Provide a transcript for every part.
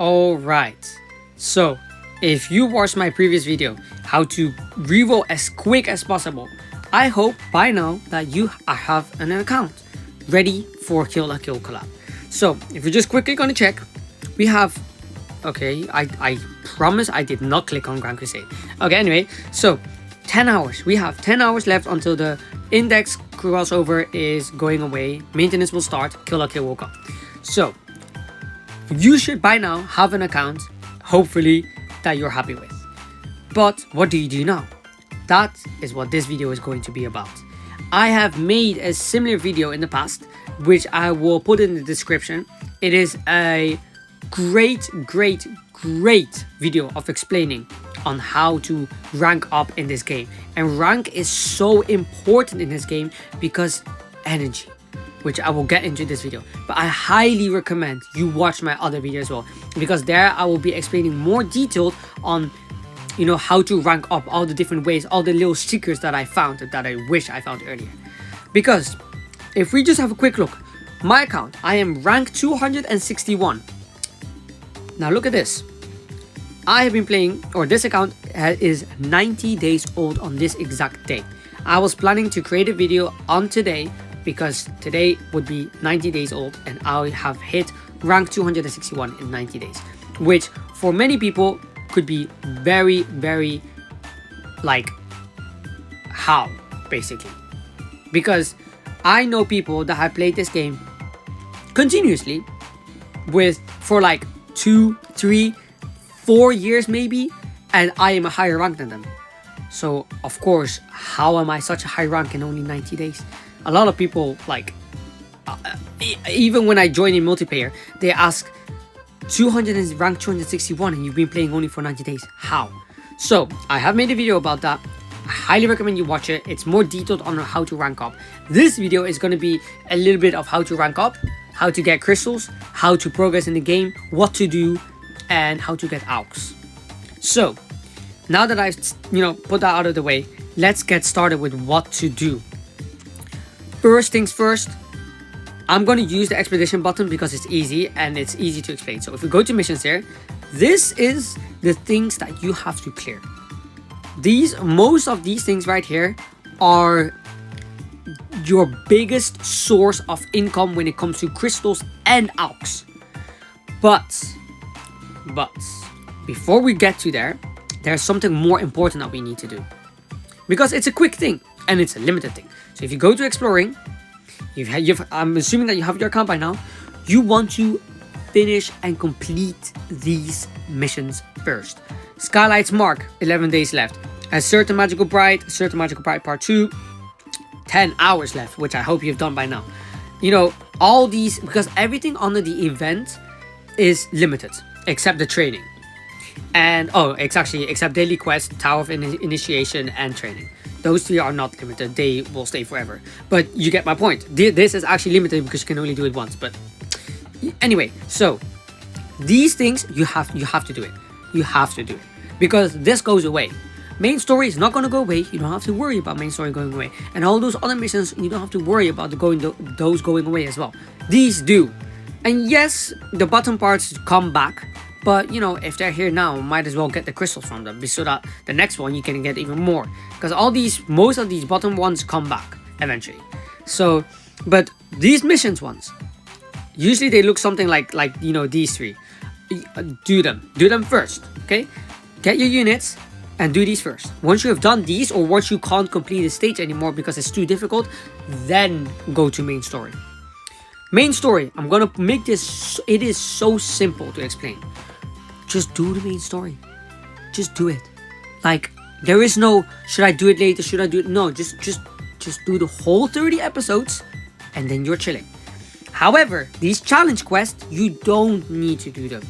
Alright, so if you watched my previous video, how to reroll as quick as possible, I hope by now that you have an account ready for Kill la Kill collab. So if you're just quickly gonna check, we have, okay, I promise I did not click on Grand Crusade. Okay, anyway, so 10 hours. We have 10 hours left until the index crossover is going away. Maintenance will start, Kill la Kill will come. So you should by now have an account, hopefully, that you're happy with. But what do you do now? That is what this video is going to be about. I have made a similar video in the past, which I will put in the description. It is a great video of explaining on how to rank up in this game. And rank is so important in this game because energy, which I will get into this video. But I highly recommend you watch my other video as well, because there I will be explaining more detailed on, you know, how to rank up, all the different ways, all the little secrets that I found that I wish I found earlier. Because if we just have a quick look, my account, I am rank 261. Now look at this. I have been playing, or this account is 90 days old on this exact day. I was planning to create a video on today because today would be 90 days old and I have hit rank 261 in 90 days, which for many people could be very like, how, basically, because I know people that have played this game continuously for like 2, 3, 4 years maybe, and I am a higher rank than them. So of course, how am I such a high rank in only 90 days? A lot of people, like, even when I join in multiplayer, they ask, 200 and rank 261 and you've been playing only for 90 days, how? So I have made a video about that. I highly recommend you watch it. It's more detailed on how to rank up. This video is going to be a little bit of how to rank up, how to get crystals, how to progress in the game, what to do, and how to get Alch. So now that I've, you know, put that out of the way, let's get started with what to do. First things first, I'm going to use the expedition button because it's easy and it's easy to explain. So if we go to missions here, this is the things that you have to clear. Most of these things right here are your biggest source of income when it comes to crystals and Alch. But before we get to there, there's something more important that we need to do, because it's a quick thing and it's a limited thing. So if you go to exploring, I'm assuming that you have your account by now, you want to finish and complete these missions first. Skylight's Mark, 11 days left. A Certain Magical Bride Part 2, 10 hours left, which I hope you've done by now. You know, all these, because everything under the event is limited, except the training. And, except Daily Quest, Tower of Initiation, and Training. Those three are not limited, they will stay forever. But you get my point. This is actually limited because you can only do it once. But anyway, so these things, you have to do it. You have to do it. Because this goes away. Main story is not going to go away. You don't have to worry about main story going away. And all those other missions, you don't have to worry about those going away as well. These do. And yes, the bottom parts come back. But, you know, if they're here now, might as well get the crystals from them, so that the next one you can get even more. Because most of these bottom ones come back eventually. So, but these missions ones, usually they look something like you know, these three. Do them first, okay? Get your units and do these first. Once you have done these, or once you can't complete the stage anymore because it's too difficult, then go to main story. Main story, I'm gonna make this, it is so simple to explain. Just do the main story. Just do it. Like, there is no, should I do it later? Should I do it? No, just do the whole 30 episodes and then you're chilling. However, these challenge quests, you don't need to do them.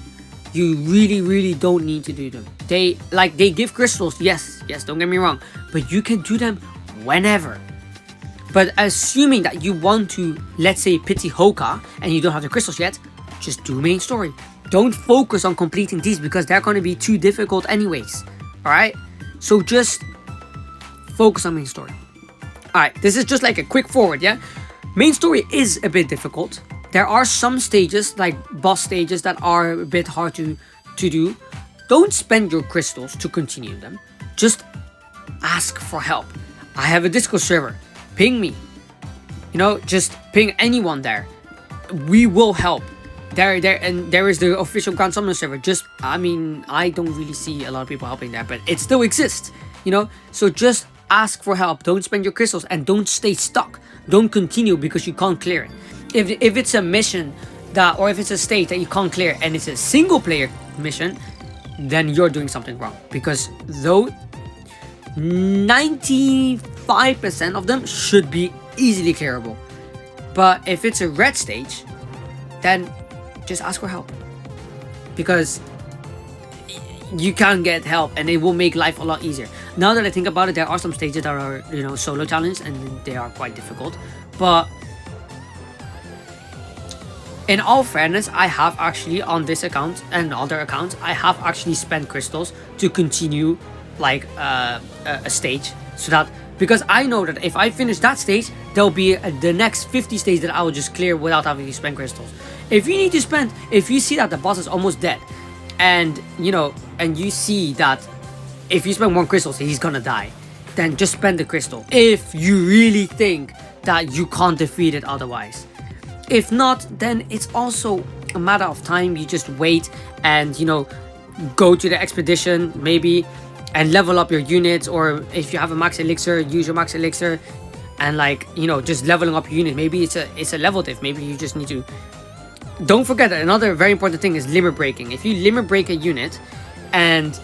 You really don't need to do them. They give crystals, yes, don't get me wrong, but you can do them whenever. But assuming that you want to, let's say, pity Hoka and you don't have the crystals yet, just do main story. Don't focus on completing these because they're going to be too difficult anyways. Alright? So just focus on main story. Alright, this is just like a quick forward, yeah? Main story is a bit difficult. There are some stages, like boss stages, that are a bit hard to do. Don't spend your crystals to continue them. Just ask for help. I have a Discord server. Ping me. You know, just ping anyone there. We will help. There is the official Grand Summoner server. I mean, I don't really see a lot of people helping there, but it still exists. You know, so just ask for help. Don't spend your crystals and don't stay stuck. Don't continue because you can't clear it. If it's a mission or if it's a stage that you can't clear and it's a single player mission, then you're doing something wrong, because though 95% of them should be easily clearable, but if it's a red stage, then just ask for help, because you can get help and it will make life a lot easier. Now that I think about it, there are some stages that are, you know, solo challenge and they are quite difficult, but in all fairness, I have actually on this account and other accounts, I have actually spent crystals to continue like a stage, so that, because I know that if I finish that stage, there'll be the next 50 stages that I will just clear without having to spend crystals. If you see that the boss is almost dead, and you know, and you see that if you spend one crystal, so he's gonna die, then just spend the crystal. If you really think that you can't defeat it otherwise. If not, then it's also a matter of time. You just wait and, you know, go to the expedition maybe and level up your units, or if you have a max elixir, use your max elixir, and like, you know, just leveling up your unit. Maybe it's a level diff. Maybe you just need to. Don't forget that another very important thing is limit breaking. If you limit break a unit, and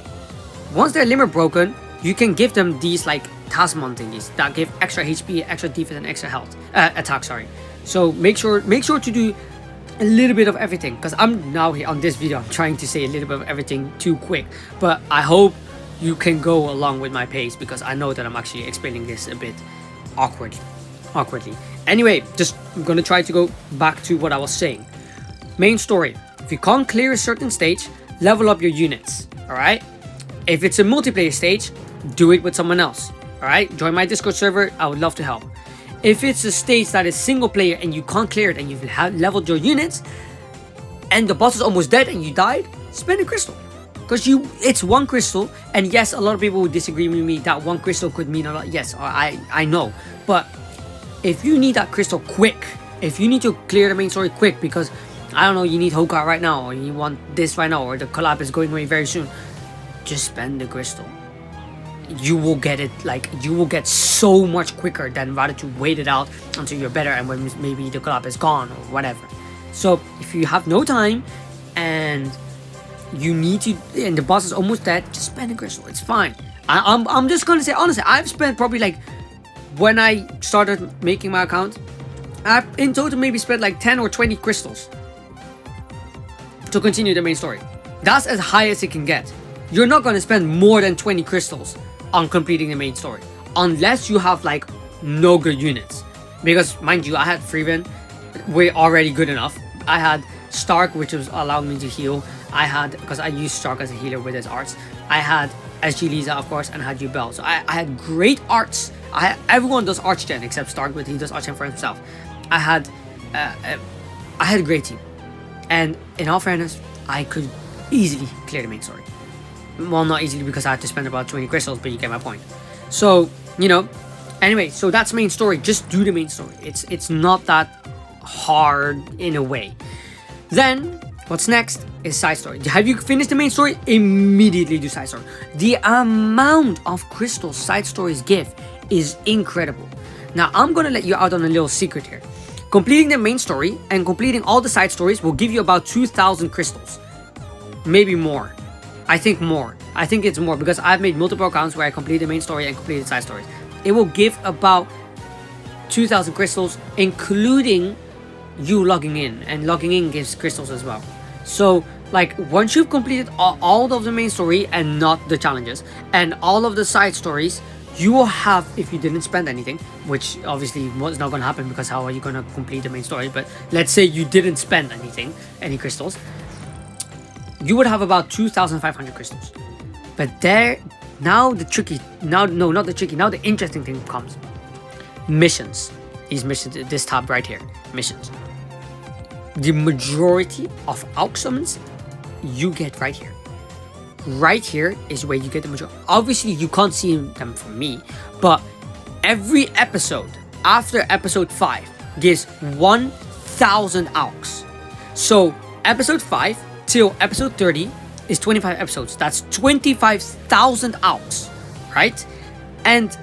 once they're limit broken, you can give them these like talisman thingies that give extra HP, extra defense, and extra health attack. Sorry. So make sure to do a little bit of everything, because I'm now here on this video, I'm trying to say a little bit of everything too quick, but I hope you can go along with my pace, because I know that I'm actually explaining this a bit awkwardly. Anyway, I'm gonna try to go back to what I was saying. Main story. If you can't clear a certain stage, level up your units. All right. If it's a multiplayer stage, do it with someone else. All right. Join my Discord server. I would love to help. If it's a stage that is single player and you can't clear it and you've leveled your units and the boss is almost dead and you died, spend a crystal. Because it's one crystal, and yes, a lot of people would disagree with me that one crystal could mean a lot. Yes, I know. But if you need that crystal quick, if you need to clear the main story quick because, I don't know, you need Hoka right now, or you want this right now, or the collab is going away very soon, just spend the crystal. You will get it, like, you will get so much quicker than rather to wait it out until you're better and when maybe the collab is gone or whatever. So if you have no time and you need to, and the boss is almost dead, just spend a crystal. It's fine. I'm just gonna say honestly, I've spent probably, like, when I started making my account, I in total maybe spent like 10 or 20 crystals to continue the main story. That's as high as it can get. You're not gonna spend more than 20 crystals on completing the main story, unless you have like no good units, because mind you, I had Freeven, we're already good enough. I had Stark, which was allowing me to heal. I had, because I used Stark as a healer with his arts, I had SG Lisa, of course, and I had Ubel. So I had great arts. Everyone does arch gen except Stark, but he does arch gen for himself. I had a great team, and in all fairness, I could easily clear the main story. Well, not easily because I had to spend about 20 crystals, but you get my point. So, you know, anyway, so that's main story. Just do the main story. It's not that hard in a way. Then, what's next is side story. Have you finished the main story? Immediately do side story. The amount of crystals side stories give is incredible. Now, I'm gonna let you out on a little secret here. Completing the main story and completing all the side stories will give you about 2,000 crystals. Maybe more. I think more. I think it's more because I've made multiple accounts where I completed the main story and completed side stories. It will give about 2,000 crystals, including you logging in, and logging in gives crystals as well. So, like, once you've completed all of the main story and not the challenges, and all of the side stories, you will have, if you didn't spend anything, which obviously was not going to happen because how are you going to complete the main story, but let's say you didn't spend anything, any crystals, you would have about 2,500 crystals. But now the interesting thing comes. Missions. These missions, this tab right here, missions. the majority of Alch summons you get right here. Right here is where you get the majority. Obviously, you can't see them from me, but every episode after episode 5 gives 1,000 Alchs. So episode 5 till episode 30 is 25 episodes. That's 25,000 Alchs, right? And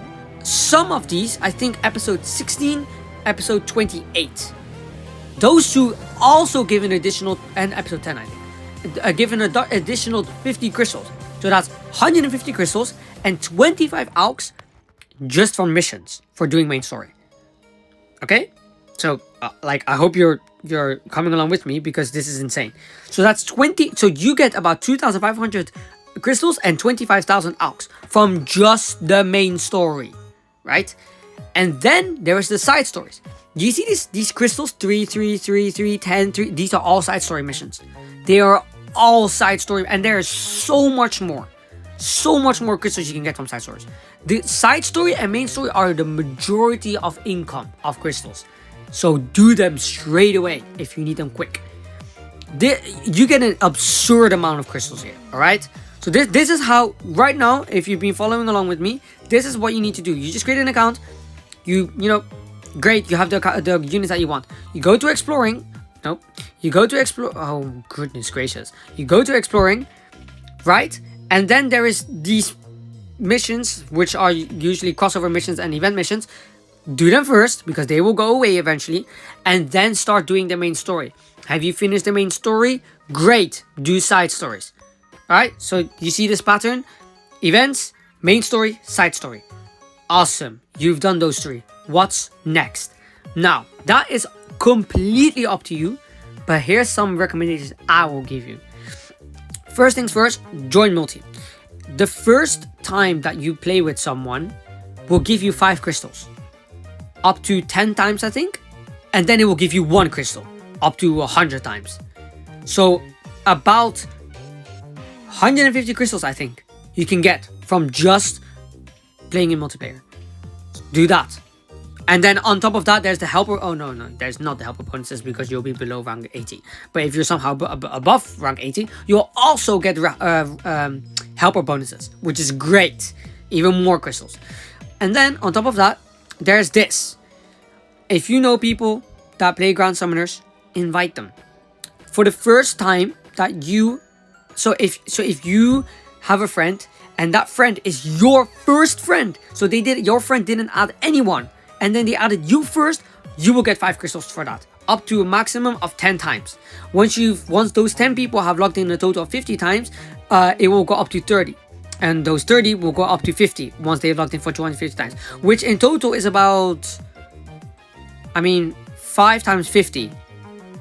some of these, I think episode 16, episode 28, those two also give an additional, and episode 10 I think, give an additional 50 crystals. So that's 150 crystals and 25 Alchs just from missions for doing main story. Okay? So like, I hope you're coming along with me, because this is insane. So that's 20, so you get about 2,500 crystals and 25,000 Alchs from just the main story, right? And then there is the side stories. Do you see these crystals? 3, 3, 3, 3, 10, 3. These are all side story missions. They are all side story, and there is so much more crystals you can get from side stories. The side story and main story are the majority of income of crystals. So do them straight away if you need them quick. You get an absurd amount of crystals here, all right? So this is how, right now, if you've been following along with me, this is what you need to do. You just create an account. You know, great, you have the units that you want. You go to exploring. Nope. You go to explore. Oh, goodness gracious. You go to exploring, right? And then there is these missions, which are usually crossover missions and event missions. Do them first, because they will go away eventually, and then start doing the main story. Have you finished the main story? Great. Do side stories. Alright, so you see this pattern? Events, main story, side story. Awesome. You've done those 3. What's next? Now, that is completely up to you, but here's some recommendations I will give you. First things first, join multi. The first time that you play with someone will give you 5 crystals. Up to 10 times, I think. And then it will give you 1 crystal. Up to 100 times. So about 150 crystals, I think, you can get from just playing in multiplayer. Do that. And then on top of that, there's the helper. Oh, no, there's not the helper bonuses, because you'll be below rank 80. But if you're somehow above rank 80, you'll also get helper bonuses, which is great. Even more crystals. And then on top of that, there's this. If you know people that play ground summoners, invite them. For the first time that you... So if you have a friend, and that friend is your first friend, so your friend didn't add anyone, and then they added you first, you will get 5 crystals for that, up to a maximum of 10 times. Once those 10 people have logged in a total of 50 times, it will go up to 30, and those 30 will go up to 50 once they've logged in for 250 times, which in total is about, 5 times 50,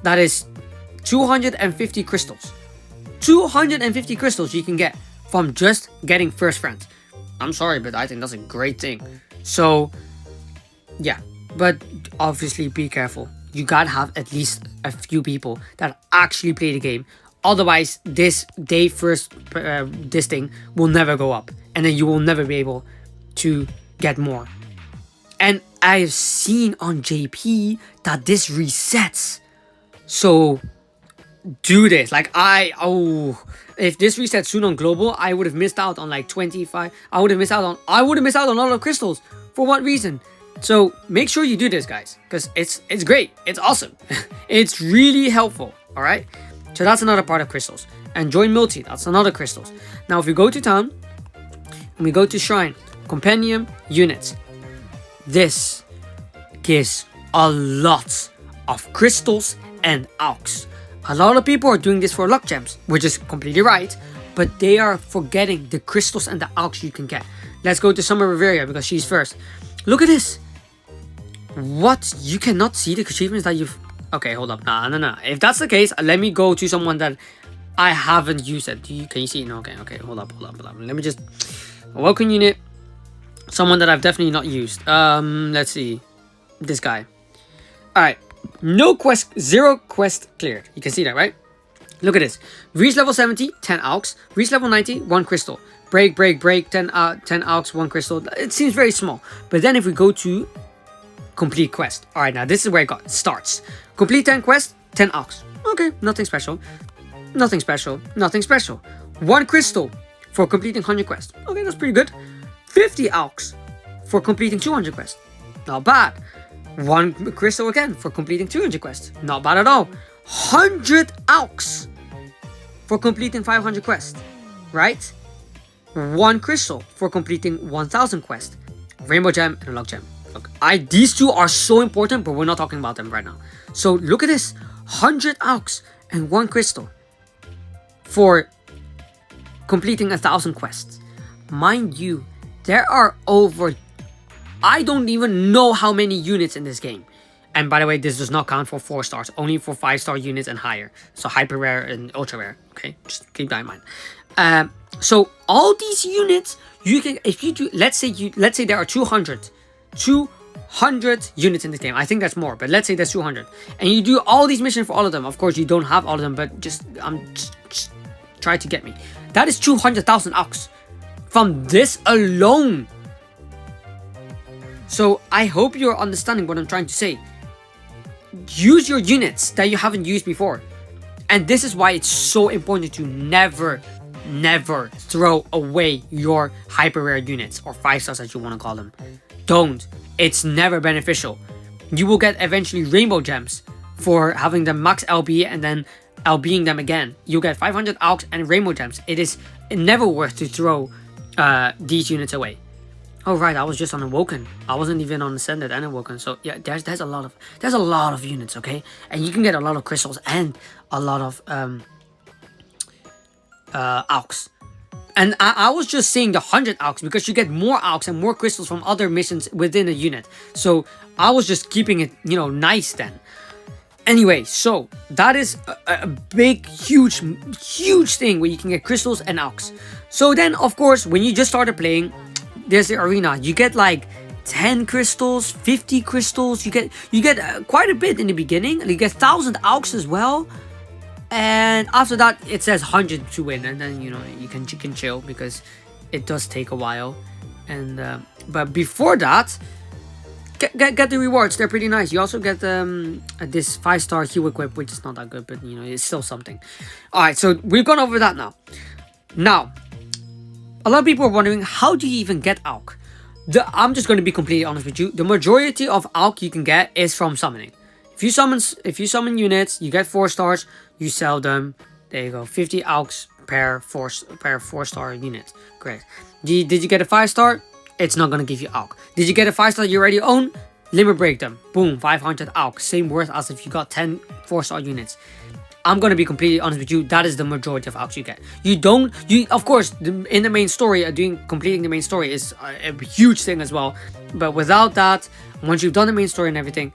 that is 250 crystals. 250 crystals you can get from just getting first friends. I'm sorry, but I think that's a great thing. So yeah, but obviously be careful. You gotta have at least a few people that actually play the game. Otherwise, this thing will never go up, and then you will never be able to get more. And I've seen on JP that this resets. So do this. Like if this resets soon on global, I would have missed out on like 25. I would have missed out on a lot of crystals. For what reason? So make sure you do this, guys, because it's great. It's awesome. It's really helpful. All right. So that's another part of crystals. And join multi. That's another crystals. Now, if we go to town and we go to shrine, compendium, units, this gives a lot of crystals and Alchs. A lot of people are doing this for luck gems, which is completely right, but they are forgetting the crystals and the Alchs you can get. Let's go to Summer Riveria, because she's first. Look at this. What? You cannot see the achievements that you've... Okay, hold up. No. If that's the case, let me go to someone that I haven't used it. Can you see? No, okay. Hold up. Let me just... Welcome unit. Someone that I've definitely not used. Let's see. This guy. Alright. Zero quest cleared. You can see that, right? Look at this. Reach level 70, 10 Alchs. Reach level 90, 1 crystal. Break, 10 Alchs, 1 crystal. It seems very small. But then if we go to complete quest. Alright, now this is where it starts. Complete 10 quests, 10 Alch. Okay, nothing special. Nothing special. Nothing special. 1 crystal for completing 100 quests. Okay, that's pretty good. 50 Alch for completing 200 quests. Not bad. 1 crystal again for completing 200 quests. Not bad at all. 100 Alch for completing 500 quests. Right? 1 crystal for completing 1000 quests. Rainbow gem and a luck gem. Look, these two are so important, but we're not talking about them right now. So look at this. 100 Alch and 1 crystal for completing 1000 quests. Mind you, there are over, I don't even know how many units in this game. And by the way, this does not count for 4 stars, only for 5-star units and higher. So hyper rare and ultra rare. Okay, just keep that in mind. So all these units, you can, if you do, let's say there are 200 units in this game. I think that's more, but let's say there's 200, and you do all these missions for all of them. Of course, you don't have all of them, but just try to get me. That is 200,000 Alch from this alone. So I hope you're understanding what I'm trying to say. Use your units that you haven't used before, and this is why it's so important to never throw away your hyper rare units, or 5 stars as you want to call them. Don't. It's never beneficial. You will get eventually rainbow gems for having them max LB and then LBing them again. You'll get 500 Alch and rainbow gems. It is never worth to throw these units away. Oh right, I was just on Awoken. I wasn't even on Ascended and Awoken. So yeah, there's a lot of units, okay? And you can get a lot of crystals and a lot of Alch. And I was just saying the 100 Alch because you get more Alch and more crystals from other missions within a unit. So I was just keeping it, nice then. Anyway, so that is a big, huge thing where you can get crystals and Alch. So then, of course, when you just started playing, there's the arena. You get like 10 crystals, 50 crystals. You get quite a bit in the beginning. You get 1,000 Alch as well. And after that, it says 100 to win, and then you can chill because it does take a while. And but before that, get the rewards. They're pretty nice. You also get this 5-star hue equip, which is not that good, but it's still something. All right, so we've gone over that now. Now, a lot of people are wondering, how do you even get Alch? I'm just going to be completely honest with you. The majority of Alch you can get is from summoning. If you summon units, you get 4 stars, you sell them. There you go, 50 Alch per 4-star unit. Great. Did you get a 5-star? It's not gonna give you Alch. Did you get a 5-star you already own? Limit break them. Boom, 500 Alch. Same worth as if you got 10 4-star units. I'm gonna be completely honest with you. That is the majority of Alch you get. Of course, in the main story, completing the main story is a huge thing as well. But without that, once you've done the main story and everything,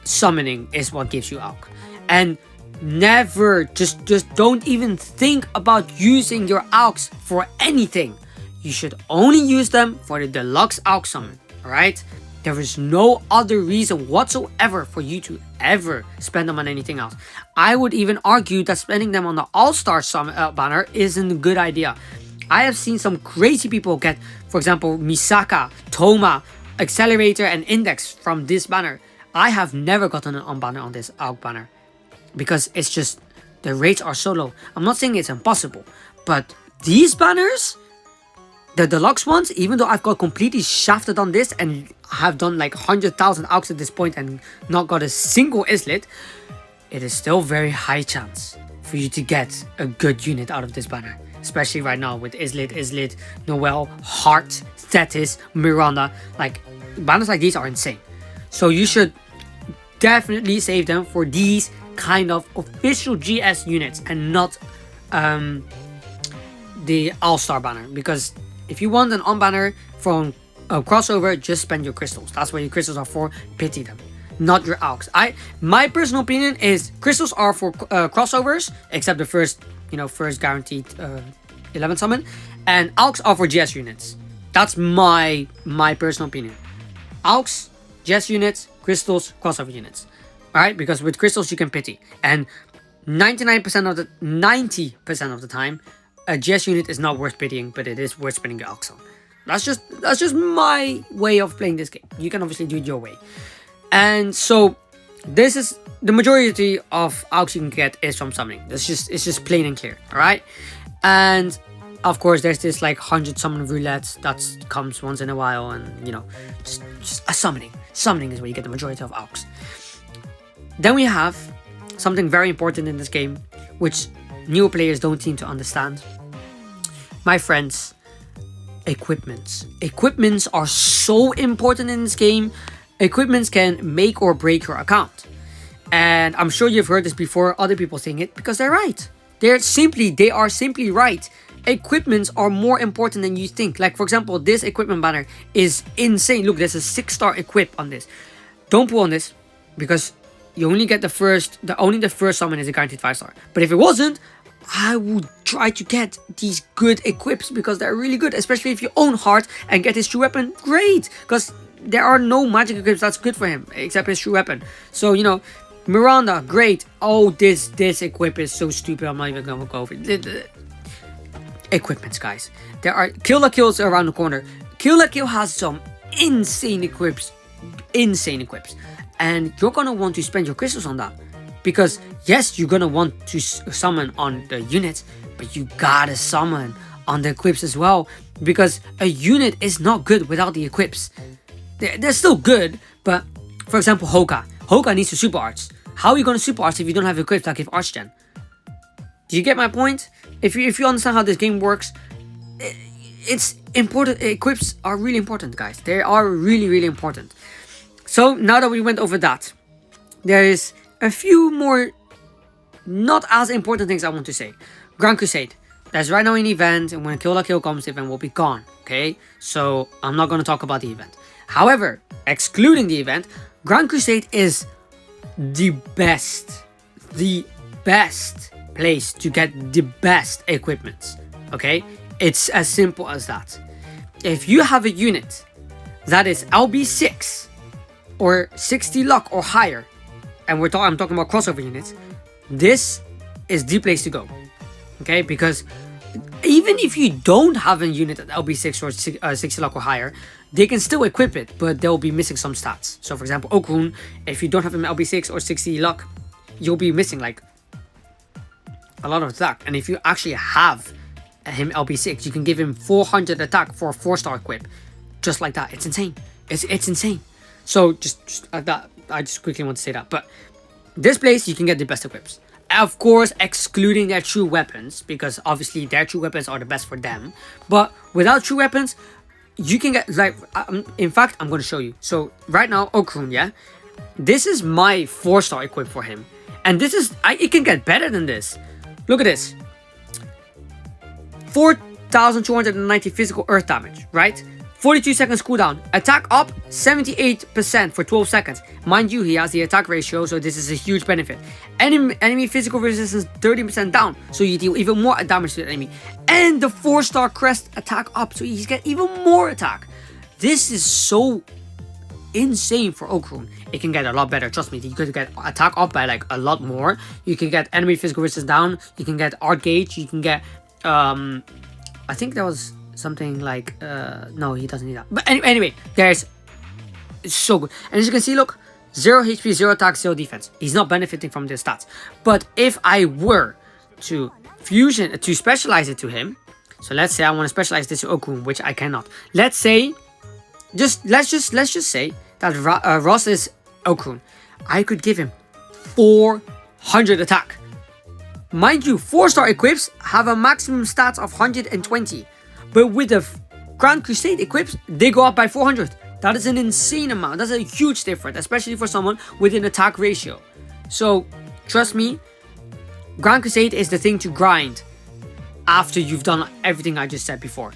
summoning is what gives you Alch. And never, just don't even think about using your Alch for anything. You should only use them for the deluxe Alch summon. Alright? There is no other reason whatsoever for you to ever spend them on anything else. I would even argue that spending them on the All-Star banner isn't a good idea. I have seen some crazy people get, for example, Misaka, Toma, Accelerator, and Index from this banner. I have never gotten an on-banner on this Alch banner because it's just, the rates are so low. I'm not saying it's impossible, but these banners, the deluxe ones, even though I've got completely shafted on this and have done like 100,000 Alch at this point and not got a single islet, it is still very high chance for you to get a good unit out of this banner. Especially right now with Islet, Noelle, Heart, Thetis, Miranda. Like, banners like these are insane. So you should definitely save them for these kind of official GS units and not the All-Star banner. Because if you want an on-banner from a crossover, just spend your crystals. That's what your crystals are for. Pity them, not your Alch. My personal opinion is crystals are for crossovers, except the first guaranteed 11 summon, and Alch are for GS units. That's my personal opinion. Alch, GS units, crystals, crossover units. Alright, because with crystals you can pity, and 90% of the time, a GS unit is not worth pitying, but it is worth spending your Alch on. That's just my way of playing this game. You can obviously do it your way. And so This is the majority of Alch you can get is from summoning. It's just plain and clear. All right, and of course there's this like 100 summon roulette that comes once in a while, and you know, just a summoning. Summoning is where you get the majority of Alchs. Then we have something very important in this game, which new players don't seem to understand. My friends, equipments. Equipments are so important in this game. Equipments can make or break your account. And I'm sure you've heard this before, other people saying it, because they're right. They are simply right. Equipments are more important than you think. Like, for example, this equipment banner is insane. Look, there's a 6-star equip on this. Don't pull on this, because you only get the first summon is a guaranteed 5-star. But if it wasn't, I would try to get these good equips because they're really good, especially if you own Heart and get his true weapon. Great, because there are no magic equips that's good for him except his true weapon. So, you know, Miranda, great. Oh, this equip is so stupid. I'm not even gonna go over it. Equipments, guys. There are Kill la Kills around the corner. Kill la Kill has some insane equips, and you're gonna want to spend your crystals on that. Because yes, you're gonna want to summon on the units, but you gotta summon on the equips as well. Because a unit is not good without the equips. They're still good, but for example, Hoka needs to super arch. How are you gonna super arch if you don't have equips that give arch gen? Do you get my point? If you understand how this game works, it's important. Equips are really important, guys. They are really important. So now that we went over that, there is a few more not as important things I want to say. Grand Crusade. There's right now an event, and when Kill la Kill comes, the event will be gone. Okay? So I'm not going to talk about the event. However, excluding the event, Grand Crusade is the best place to get the best equipments. Okay? It's as simple as that. If you have a unit that is LB6 or 60 luck or higher, and I'm talking about crossover units, this is the place to go. Okay, because even if you don't have a unit at LB6 or 60 luck or higher, they can still equip it, but they'll be missing some stats. So for example, Okrun, if you don't have him LB6 or 60 luck, you'll be missing like a lot of attack. And if you actually have him LB6, you can give him 400 attack for a 4-star equip. Just like that. It's insane. It's insane. So just that, I just quickly want to say that. But this place, you can get the best equips. Of course, excluding their true weapons, because obviously their true weapons are the best for them. But without true weapons, you can get, like, in fact, I'm going to show you. So right now, Okrun, yeah? This is my 4-star equip for him. And this is, it can get better than this. Look at this. 4,290 physical earth damage, right? 42 seconds cooldown. Attack up 78% for 12 seconds. Mind you, he has the attack ratio, so this is a huge benefit. Enemy physical resistance 30% down, so you deal even more damage to the enemy. And the 4-star crest attack up, so you get even more attack. This is so insane for Okrun. It can get a lot better, trust me. You could get attack up by like a lot more. You can get enemy physical resistance down. You can get art gauge. You can get I think there was something like no, he doesn't need that. But anyway, it's so good. And as you can see, look, 0 HP, 0 attack, 0 defense. He's not benefiting from this stats. But if I were to specialize it to him, so let's say I want to specialize this to Okrun, which I cannot. Let's say, let's just say that Ross is Okrun. I could give him 400 attack. Mind you, 4-star equips have a maximum stats of 120. But with the Grand Crusade equips, they go up by 400. That is an insane amount. That's a huge difference, especially for someone with an attack ratio. So, trust me, Grand Crusade is the thing to grind after you've done everything I just said before.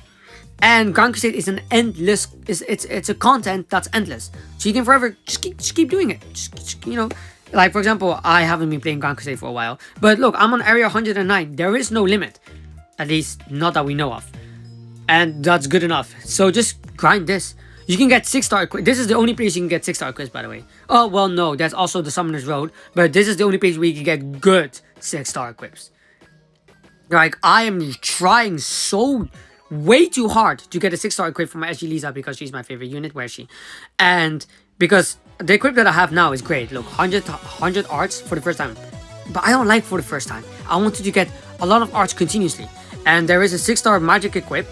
And Grand Crusade is an endless, it's a content that's endless. So you can forever just keep doing it. Just, you know, like for example, I haven't been playing Grand Crusade for a while. But look, I'm on area 109. There is no limit. At least, not that we know of. And that's good enough. So just grind this. You can get 6-star equips. This is the only place you can get 6-star equips, by the way. Oh, well, no. There's also the Summoner's Road. But this is the only place where you can get good 6-star equips. Like, I am trying way too hard to get a 6-star equip for my SG Lisa because she's my favorite unit. Where is she? And because the equip that I have now is great. Look, 100 arts for the first time. But I don't like for the first time. I wanted to get a lot of arts continuously. And there is a 6-star magic equip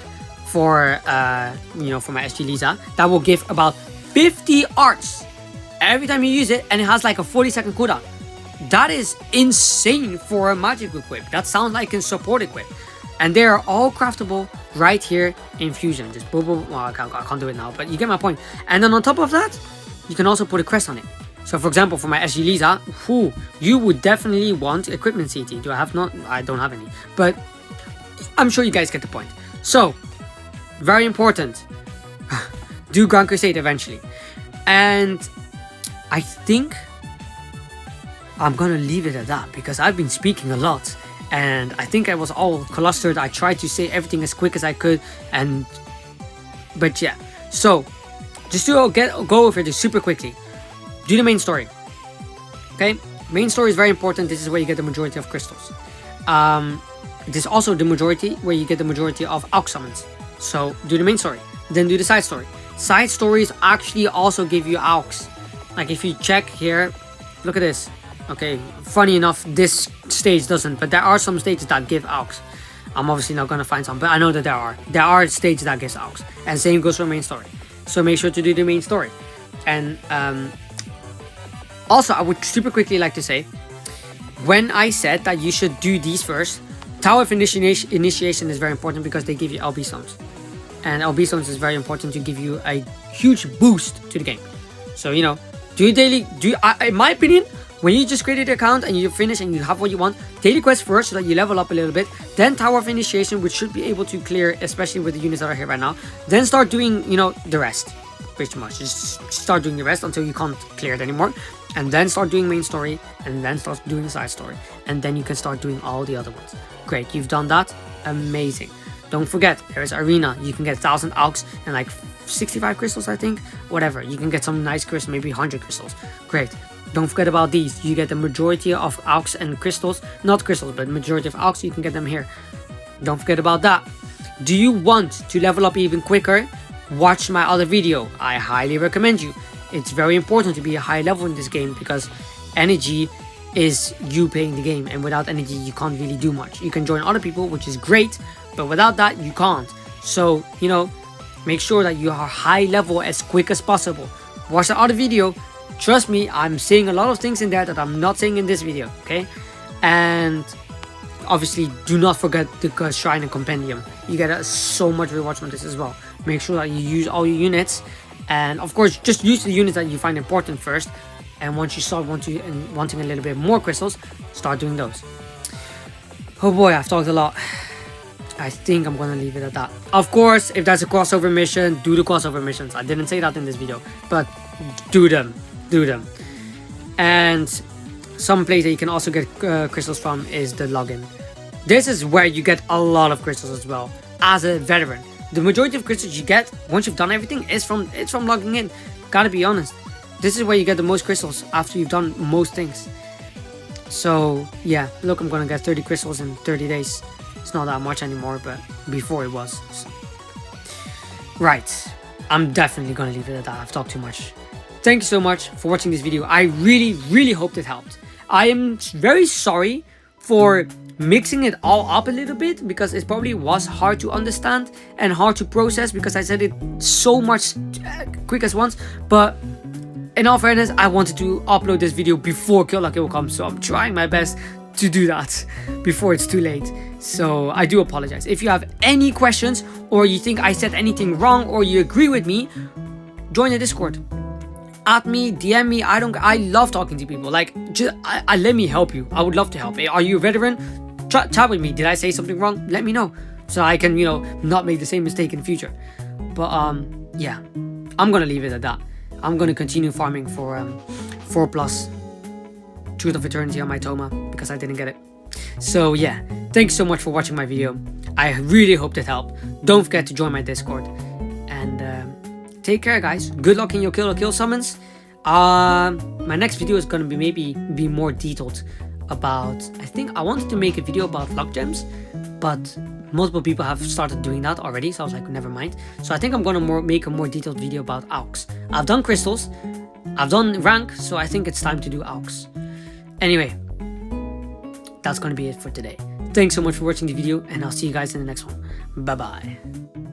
for, for my SG Lisa that will give about 50 arts every time you use it, and it has like a 40-second cooldown. That is insane for a magic equip. That sounds like a support equip. And they are all craftable right here in Fusion. Just boom, boom. Well, I can't do it now, but you get my point. And then on top of that, you can also put a crest on it. So for example, for my SG Lisa, you would definitely want equipment CT. Do I have not? I don't have any. But I'm sure you guys get the point. So, very important. Do Grand Crusade eventually. And I think I'm gonna leave it at that because I've been speaking a lot. And I think I was all clustered. I tried to say everything as quick as I could. But yeah. So, just to go over this super quickly. Do the main story. Okay? Main story is very important. This is where you get the majority of crystals. It is also the majority where you get the majority of Alch summons. So, do the main story. Then do the side story. Side stories actually also give you Alchs. Like if you check here, look at this. Okay, funny enough, this stage doesn't, but there are some stages that give Alchs. I'm obviously not going to find some, but I know that there are. There are stages that give Alchs. And same goes for main story. So make sure to do the main story. And also, I would super quickly like to say, when I said that you should do these first, Tower of Initiation is very important because they give you LB stones. And LB stones is very important to give you a huge boost to the game. So, do daily, in my opinion, when you just created an account and you finish and you have what you want, daily quest first so that you level up a little bit, then Tower of Initiation, which should be able to clear, especially with the units that are here right now, then start doing, the rest. Pretty much, just start doing the rest until you can't clear it anymore, and then start doing main story, and then start doing the side story, and then you can start doing all the other ones. Great, you've done that, amazing. Don't forget, there is Arena. You can get 1,000 Alchs and like 65 crystals, I think. Whatever, you can get some nice crystals, maybe 100 crystals. Great. Don't forget about these. You get the majority of Alchs and crystals. Not crystals, but majority of Alchs. You can get them here. Don't forget about that. Do you want to level up even quicker? Watch my other video. I highly recommend you. It's very important to be a high level in this game because energy is you playing the game, and without energy you can't really do much. You can join other people, which is great, but without that you can't. So make sure that you are high level as quick as possible. Watch the other video. Trust me, I'm saying a lot of things in there that I'm not saying in this video. Okay, and obviously do not forget the shrine and compendium. You get so much rewards from this as well. Make sure that you use all your units, and of course just use the units that you find important first. And once you start wanting a little bit more crystals, start doing those. Oh boy, I've talked a lot. I think I'm gonna leave it at that. Of course, if there's a crossover mission, do the crossover missions. I didn't say that in this video, but do them. And some place that you can also get crystals from is the login. This is where you get a lot of crystals as well as a veteran. The majority of crystals you get once you've done everything is from logging in. Gotta be honest. This is where you get the most crystals after you've done most things. So yeah, look, I'm gonna get 30 crystals in 30 days. It's not that much anymore, but before it was. So. Right, I'm definitely gonna leave it at that. I've talked too much. Thank you so much for watching this video. I really hope it helped. I am very sorry for mixing it all up a little bit because it probably was hard to understand and hard to process because I said it so much quick as once. But in all fairness, I wanted to upload this video before Kill La Kill comes, so I'm trying my best to do that before it's too late. So I do apologize. If you have any questions or you think I said anything wrong or you agree with me, join the Discord. At me, DM me. I love talking to people. Like, let me help you. I would love to help. Are you a veteran? Chat with me. Did I say something wrong? Let me know so I can, not make the same mistake in the future. But yeah, I'm gonna leave it at that. I'm gonna continue farming for 4+ Truth of Eternity on my Toma because I didn't get it. So yeah, thanks so much for watching my video. I really hope that helped. Don't forget to join my Discord. And take care, guys. Good luck in your Kill La Kill summons. My next video is gonna be more detailed about. I think I wanted to make a video about luck gems, but multiple people have started doing that already, so I was like, never mind. So I think I'm gonna make a more detailed video about Alchs. I've done crystals. I've done rank, so I think it's time to do Alch. Anyway, that's gonna be it for today. Thanks so much for watching the video, and I'll see you guys in the next one. Bye bye.